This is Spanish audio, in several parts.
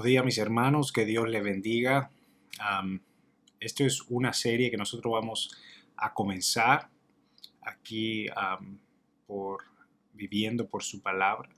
Buenos días, mis hermanos, que Dios les bendiga. Am, Esto es una serie que nosotros vamos a comenzar aquí por Viviendo por su palabra,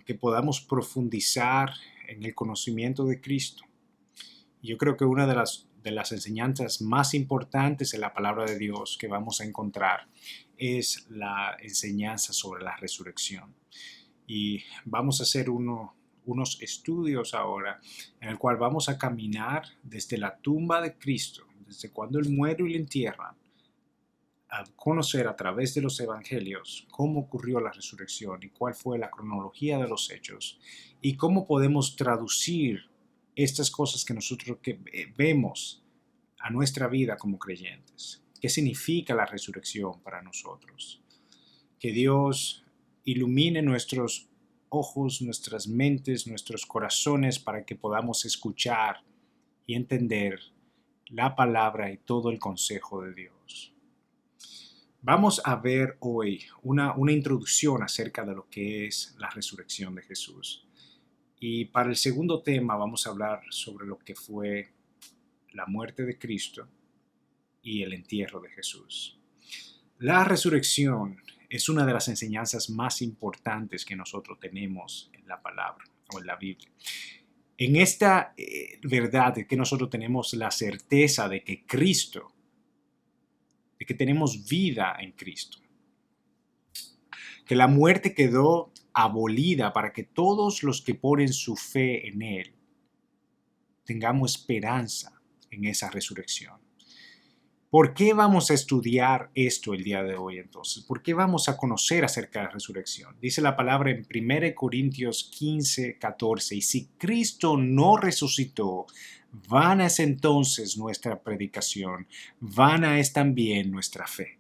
que podamos profundizar en el conocimiento de Cristo. Y yo creo que una de las enseñanzas más importantes en la palabra de Dios que vamos a encontrar es la enseñanza sobre la resurrección. Y vamos a hacer unos estudios ahora en el cual vamos a caminar desde la tumba de Cristo, desde cuando Él muere y le entierran, a conocer a través de los evangelios cómo ocurrió la resurrección y cuál fue la cronología de los hechos y cómo podemos traducir estas cosas que nosotros vemos a nuestra vida como creyentes. ¿Qué significa la resurrección para nosotros? Que Dios ilumine nuestros ojos, nuestras mentes, nuestros corazones para que podamos escuchar y entender la palabra y todo el consejo de Dios. Vamos a ver hoy una introducción acerca de lo que es la resurrección de Jesús. Y para el segundo tema vamos a hablar sobre lo que fue la muerte de Cristo y el entierro de Jesús. La resurrección es una de las enseñanzas más importantes que nosotros tenemos en la palabra o en la Biblia. En esta verdad es que nosotros tenemos la certeza de que Cristo, de que tenemos vida en Cristo, que la muerte quedó abolida para que todos los que ponen su fe en Él tengamos esperanza en esa resurrección. ¿Por qué vamos a estudiar esto el día de hoy entonces? ¿Por qué vamos a conocer acerca de la resurrección? Dice la palabra en 1 Corintios 15, 14, y si Cristo no resucitó, vana es entonces nuestra predicación, vana es también nuestra fe.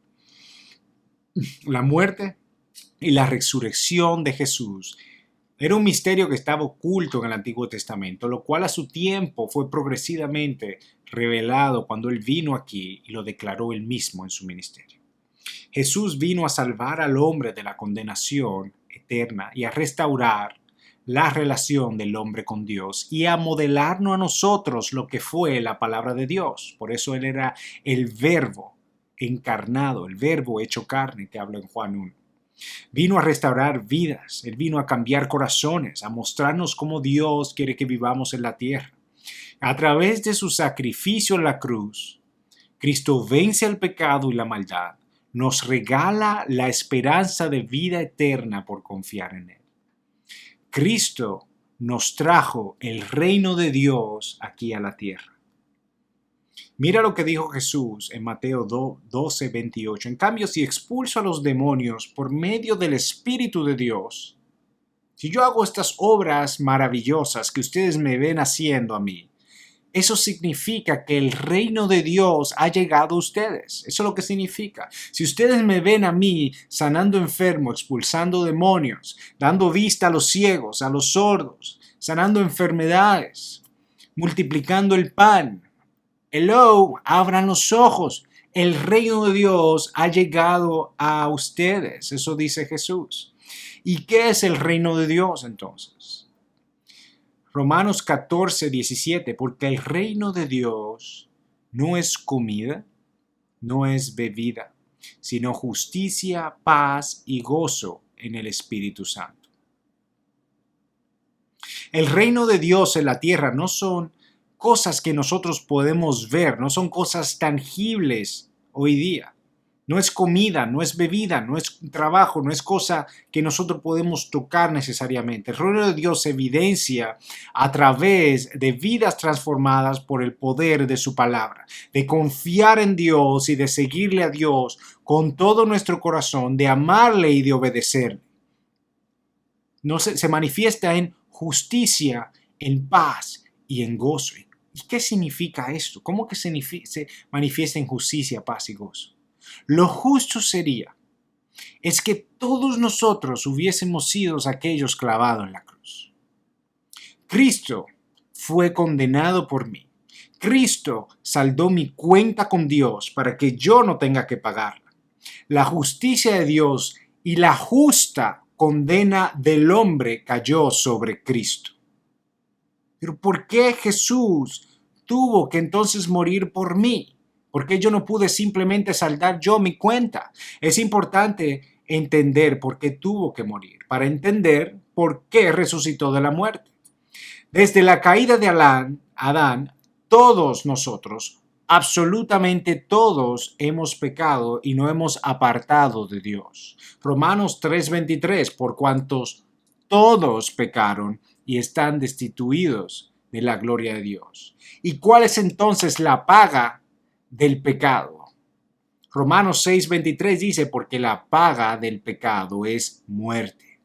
La muerte y la resurrección de Jesús era un misterio que estaba oculto en el Antiguo Testamento, lo cual a su tiempo fue progresivamente revelado cuando Él vino aquí y lo declaró Él mismo en su ministerio. Jesús vino a salvar al hombre de la condenación eterna y a restaurar la relación del hombre con Dios y a modelarnos a nosotros lo que fue la palabra de Dios. Por eso Él era el verbo encarnado, el verbo hecho carne que habla en Juan 1. Vino a restaurar vidas, Él vino a cambiar corazones, a mostrarnos cómo Dios quiere que vivamos en la tierra. A través de su sacrificio en la cruz, Cristo vence el pecado y la maldad, nos regala la esperanza de vida eterna por confiar en Él. Cristo nos trajo el reino de Dios aquí a la tierra. Mira lo que dijo Jesús en Mateo 12, 28. En cambio, si expulso a los demonios por medio del Espíritu de Dios, si yo hago estas obras maravillosas que ustedes me ven haciendo a mí, eso significa que el reino de Dios ha llegado a ustedes. Eso es lo que significa. Si ustedes me ven a mí sanando enfermos, expulsando demonios, dando vista a los ciegos, a los sordos, sanando enfermedades, multiplicando el pan, hello, abran los ojos. El reino de Dios ha llegado a ustedes. Eso dice Jesús. ¿Y qué es el reino de Dios entonces? Romanos 14, 17. Porque el reino de Dios no es comida, no es bebida, sino justicia, paz y gozo en el Espíritu Santo. El reino de Dios en la tierra no son cosas que nosotros podemos ver, no son cosas tangibles hoy día. No es comida, no es bebida, no es trabajo, no es cosa que nosotros podemos tocar necesariamente. El reino de Dios se evidencia a través de vidas transformadas por el poder de su palabra, de confiar en Dios y de seguirle a Dios con todo nuestro corazón, de amarle y de obedecerle. No se manifiesta en justicia, en paz y en gozo. ¿Y qué significa esto? ¿Cómo que se manifiesta en justicia, paz y gozo? Lo justo sería es que todos nosotros hubiésemos sido aquellos clavados en la cruz. Cristo fue condenado por mí. Cristo saldó mi cuenta con Dios para que yo no tenga que pagarla. La justicia de Dios y la justa condena del hombre cayó sobre Cristo. Pero ¿por qué Jesús tuvo que entonces morir por mí? ¿Por qué yo no pude simplemente saldar yo mi cuenta? Es importante entender por qué tuvo que morir, para entender por qué resucitó de la muerte. Desde la caída de Adán, todos nosotros, absolutamente todos, hemos pecado y no hemos apartado de Dios. Romanos 3:23, por cuantos todos pecaron y están destituidos de la gloria de Dios. ¿Y cuál es entonces la paga del pecado? Romanos 6:23 dice, porque la paga del pecado es muerte,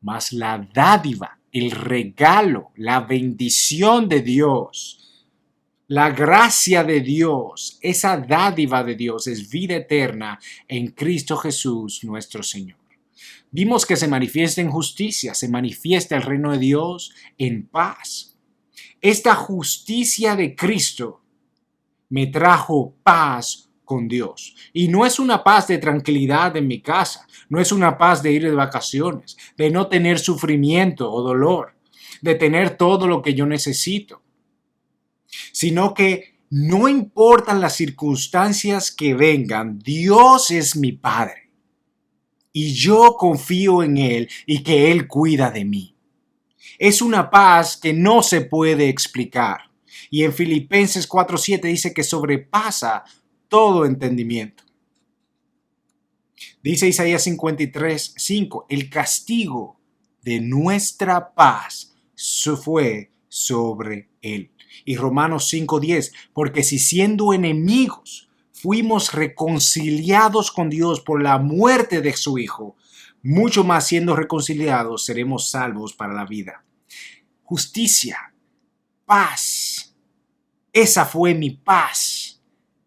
mas la dádiva, el regalo, la bendición de Dios, la gracia de Dios, esa dádiva de Dios es vida eterna en Cristo Jesús nuestro Señor. Vimos que se manifiesta en justicia, se manifiesta el reino de Dios en paz. Esta justicia de Cristo me trajo paz con Dios. Y no es una paz de tranquilidad en mi casa, no es una paz de ir de vacaciones, de no tener sufrimiento o dolor, de tener todo lo que yo necesito, sino que no importan las circunstancias que vengan, Dios es mi Padre y yo confío en Él y que Él cuida de mí. Es una paz que no se puede explicar. Y en Filipenses 4:7 dice que sobrepasa todo entendimiento. Dice Isaías 53:5, el castigo de nuestra paz se fue sobre él. Y Romanos 5:10, porque si siendo enemigos fuimos reconciliados con Dios por la muerte de su Hijo, mucho más siendo reconciliados seremos salvos para la vida. Justicia, paz, esa fue mi paz.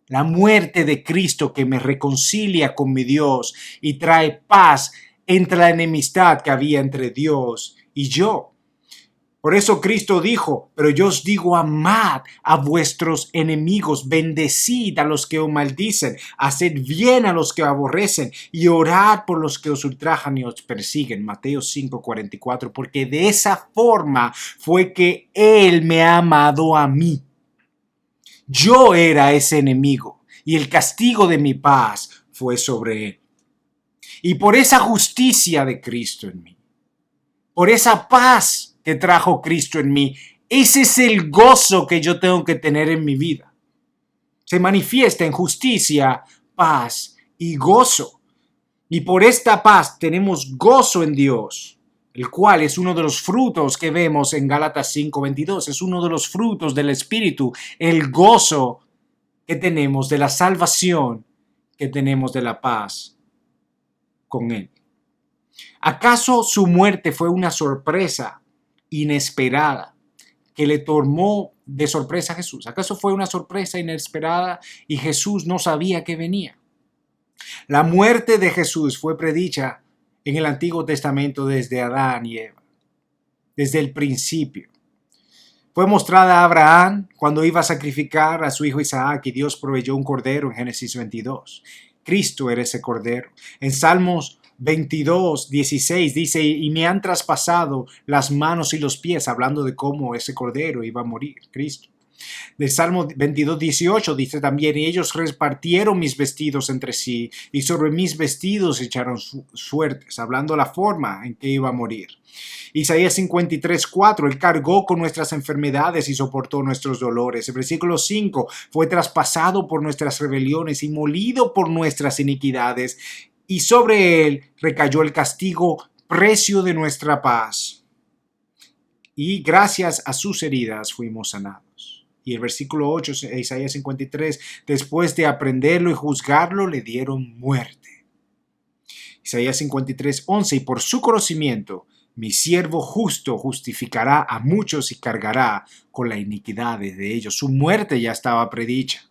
La muerte de Cristo que me reconcilia con mi Dios y trae paz entre la enemistad que había entre Dios y yo. Por eso Cristo dijo, pero yo os digo, amad a vuestros enemigos, bendecid a los que os maldicen, haced bien a los que os aborrecen y orad por los que os ultrajan y os persiguen. Mateo 5:44, porque de esa forma fue que Él me ha amado a mí. Yo era ese enemigo y el castigo de mi paz fue sobre él. Y por esa justicia de Cristo en mí, por esa paz que trajo Cristo en mí, ese es el gozo que yo tengo que tener en mi vida. Se manifiesta en justicia, paz y gozo. Y por esta paz tenemos gozo en Dios, el cual es uno de los frutos que vemos en Gálatas 5:22. Es uno de los frutos del Espíritu, el gozo que tenemos de la salvación, que tenemos de la paz con Él. ¿Acaso su muerte fue una sorpresa inesperada que le tomó de sorpresa a Jesús? ¿Acaso fue una sorpresa inesperada y Jesús no sabía que venía? La muerte de Jesús fue predicha en el Antiguo Testamento desde Adán y Eva, desde el principio. Fue mostrada a Abraham cuando iba a sacrificar a su hijo Isaac y Dios proveyó un cordero en Génesis 22. Cristo era ese cordero. En Salmos 22:16 dice, y me han traspasado las manos y los pies, hablando de cómo ese cordero iba a morir, Cristo. Del Salmo 22:18 dice también, y ellos repartieron mis vestidos entre sí, y sobre mis vestidos echaron suertes, hablando la forma en que iba a morir. Isaías 53:4, Él cargó con nuestras enfermedades y soportó nuestros dolores. El versículo 5, fue traspasado por nuestras rebeliones y molido por nuestras iniquidades, y sobre Él recayó el castigo, precio de nuestra paz. Y gracias a sus heridas fuimos sanados. Y el versículo 8, Isaías 53, después de aprenderlo y juzgarlo, le dieron muerte. Isaías 53:11, y por su conocimiento, mi siervo justo justificará a muchos y cargará con la iniquidad de ellos. Su muerte ya estaba predicha.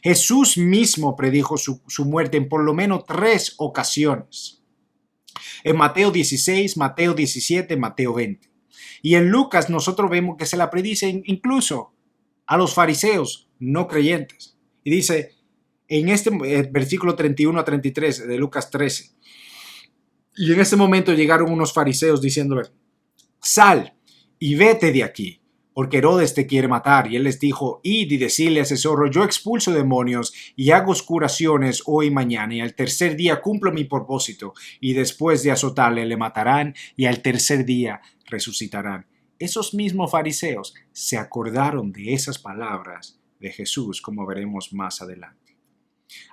Jesús mismo predijo su muerte en por lo menos 3 ocasiones. En Mateo 16, Mateo 17, Mateo 20. Y en Lucas nosotros vemos que se la predice incluso a los fariseos no creyentes. Y dice en este versículo 31 a 33 de Lucas 13. Y en ese momento llegaron unos fariseos diciéndole, sal y vete de aquí, porque Herodes te quiere matar. Y él les dijo, id y decidle a ese zorro, yo expulso demonios y hago curaciones hoy y mañana, y al tercer día cumplo mi propósito, y después de azotarle le matarán, y al tercer día resucitarán. Esos mismos fariseos se acordaron de esas palabras de Jesús, como veremos más adelante.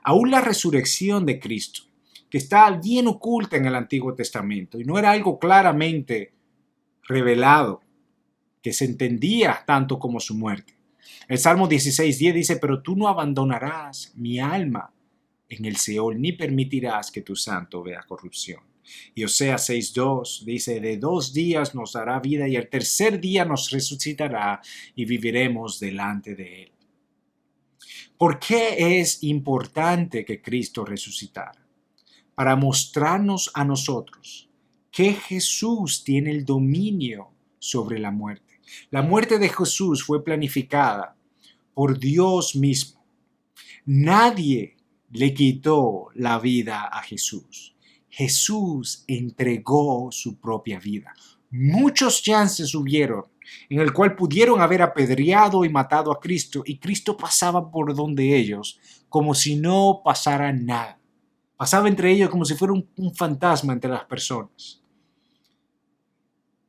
Aún la resurrección de Cristo, que está bien oculta en el Antiguo Testamento, y no era algo claramente revelado, que se entendía tanto como su muerte. El Salmo 16:10 dice, pero tú no abandonarás mi alma en el Seol, ni permitirás que tu santo vea corrupción. Y Oseas 6:2 dice, de 2 días nos dará vida y al tercer día nos resucitará y viviremos delante de él. ¿Por qué es importante que Cristo resucitara? Para mostrarnos a nosotros que Jesús tiene el dominio sobre la muerte. La muerte de Jesús fue planificada por Dios mismo. Nadie le quitó la vida a Jesús. Jesús entregó su propia vida. Muchos chances hubieron en el cual pudieron haber apedreado y matado a Cristo, y Cristo pasaba por donde ellos como si no pasara nada. Pasaba entre ellos como si fuera un fantasma entre las personas.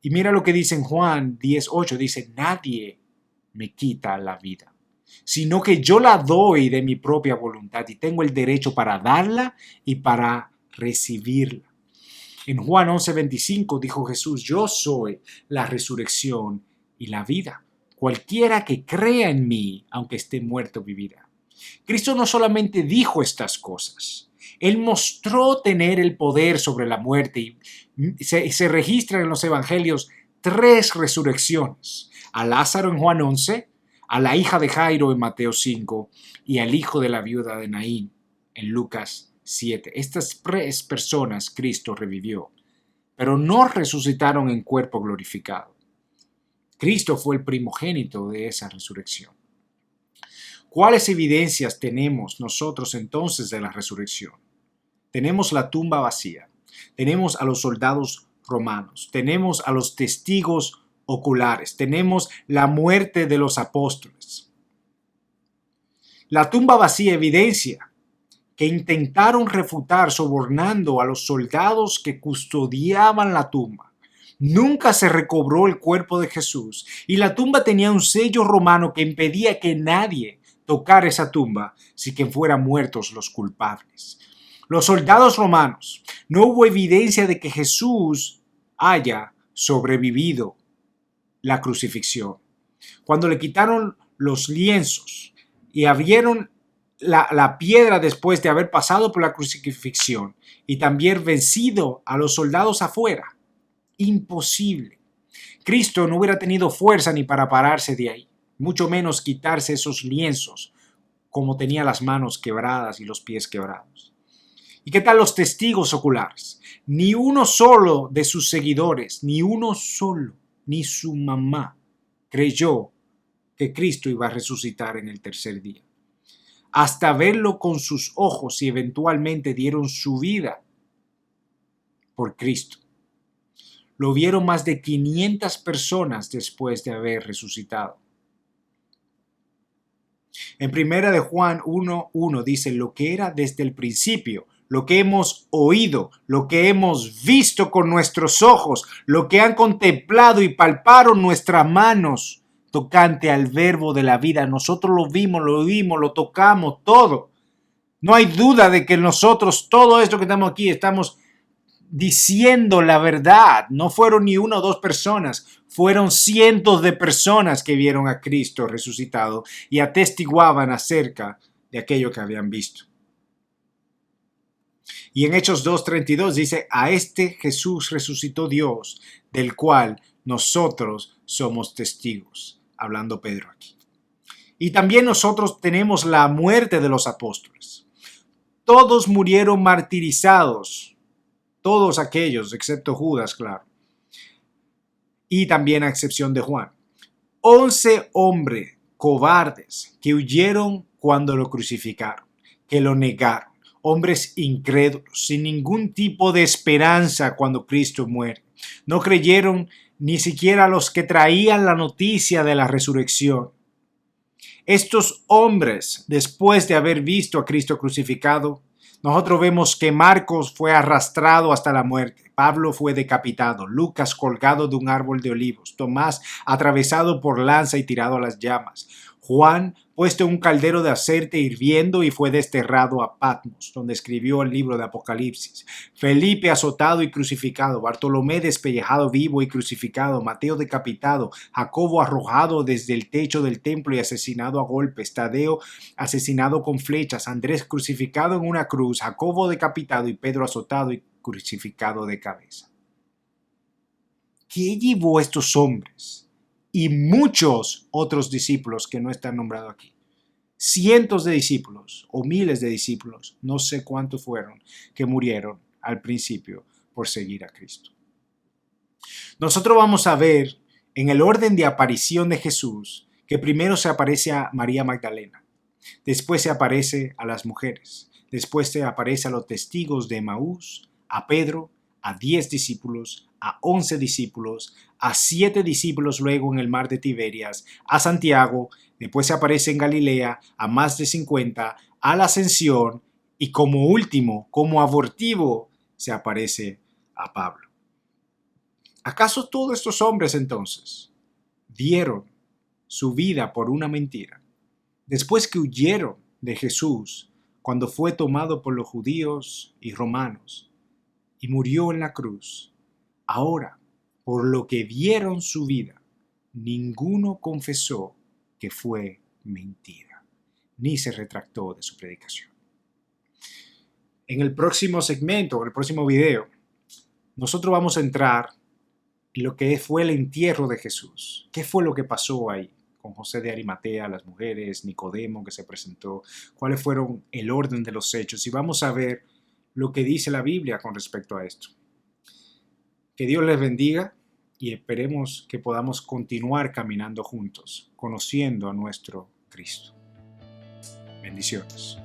Y mira lo que dice en Juan 10:8, dice, nadie me quita la vida, sino que yo la doy de mi propia voluntad y tengo el derecho para darla y para recibirla. En Juan 11:25 dijo Jesús, yo soy la resurrección y la vida. Cualquiera que crea en mí, aunque esté muerto, vivirá. Cristo no solamente dijo estas cosas, Él mostró tener el poder sobre la muerte y se registran en los evangelios 3 resurrecciones. A Lázaro en Juan 11, a la hija de Jairo en Mateo 5 y al hijo de la viuda de Naín en Lucas 7. Estas 3 personas Cristo revivió, pero no resucitaron en cuerpo glorificado. Cristo fue el primogénito de esa resurrección. ¿Cuáles evidencias tenemos nosotros entonces de la resurrección? Tenemos la tumba vacía, tenemos a los soldados romanos, tenemos a los testigos oculares, tenemos la muerte de los apóstoles. La tumba vacía evidencia que intentaron refutar sobornando a los soldados que custodiaban la tumba. Nunca se recobró el cuerpo de Jesús y la tumba tenía un sello romano que impedía que nadie tocara esa tumba si que fueran muertos los culpables. Los soldados romanos, no hubo evidencia de que Jesús haya sobrevivido la crucifixión. Cuando le quitaron los lienzos y abrieron la piedra después de haber pasado por la crucifixión y también vencido a los soldados afuera, imposible. Cristo no hubiera tenido fuerza ni para pararse de ahí, mucho menos quitarse esos lienzos, como tenía las manos quebradas y los pies quebrados. ¿Y qué tal los testigos oculares? Ni uno solo de sus seguidores, ni uno solo, ni su mamá, creyó que Cristo iba a resucitar en el tercer día. Hasta verlo con sus ojos y eventualmente dieron su vida por Cristo. Lo vieron más de 500 personas después de haber resucitado. En 1 de Juan 1:1 dice, lo que era desde el principio, lo que hemos oído, lo que hemos visto con nuestros ojos, lo que han contemplado y palparon nuestras manos tocante al verbo de la vida. Nosotros lo vimos, lo oímos, lo tocamos, todo. No hay duda de que nosotros, todo esto que estamos aquí, estamos diciendo la verdad. No fueron ni 1 o 2 personas, fueron cientos de personas que vieron a Cristo resucitado y atestiguaban acerca de aquello que habían visto. Y en Hechos 2:32 dice, a este Jesús resucitó Dios, del cual nosotros somos testigos, hablando Pedro aquí. Y también nosotros tenemos la muerte de los apóstoles. Todos murieron martirizados, todos aquellos, excepto Judas, claro. Y también a excepción de Juan. 11 hombres cobardes que huyeron cuando lo crucificaron, que lo negaron. Hombres incrédulos, sin ningún tipo de esperanza cuando Cristo muere. No creyeron ni siquiera a los que traían la noticia de la resurrección. Estos hombres, después de haber visto a Cristo crucificado, nosotros vemos que Marcos fue arrastrado hasta la muerte, Pablo fue decapitado, Lucas colgado de un árbol de olivos, Tomás atravesado por lanza y tirado a las llamas, Juan puesto en un caldero de aceite hirviendo y fue desterrado a Patmos, donde escribió el libro de Apocalipsis, Felipe azotado y crucificado, Bartolomé despellejado vivo y crucificado, Mateo decapitado, Jacobo arrojado desde el techo del templo y asesinado a golpes, Tadeo asesinado con flechas, Andrés crucificado en una cruz, Jacobo decapitado y Pedro azotado y crucificado de cabeza. ¿Qué llevó a estos hombres y muchos otros discípulos que no están nombrados aquí? Cientos de discípulos o miles de discípulos, no sé cuántos fueron, que murieron al principio por seguir a Cristo. Nosotros vamos a ver en el orden de aparición de Jesús que primero se aparece a María Magdalena, después se aparece a las mujeres, después se aparece a los testigos de Emaús, a Pedro, a 10 discípulos, a 11 discípulos, a 7 discípulos luego en el mar de Tiberias, a Santiago, después se aparece en Galilea, a más de 50, a la Ascensión y como último, como abortivo, se aparece a Pablo. ¿Acaso todos estos hombres entonces dieron su vida por una mentira? Después que huyeron de Jesús cuando fue tomado por los judíos y romanos y murió en la cruz, ahora, por lo que dieron su vida, ninguno confesó que fue mentira, ni se retractó de su predicación. En el próximo segmento, en el próximo video, nosotros vamos a entrar en lo que fue el entierro de Jesús. ¿Qué fue lo que pasó ahí? Con José de Arimatea, las mujeres, Nicodemo que se presentó, cuáles fueron el orden de los hechos y vamos a ver lo que dice la Biblia con respecto a esto. Que Dios les bendiga y esperemos que podamos continuar caminando juntos, conociendo a nuestro Cristo. Bendiciones.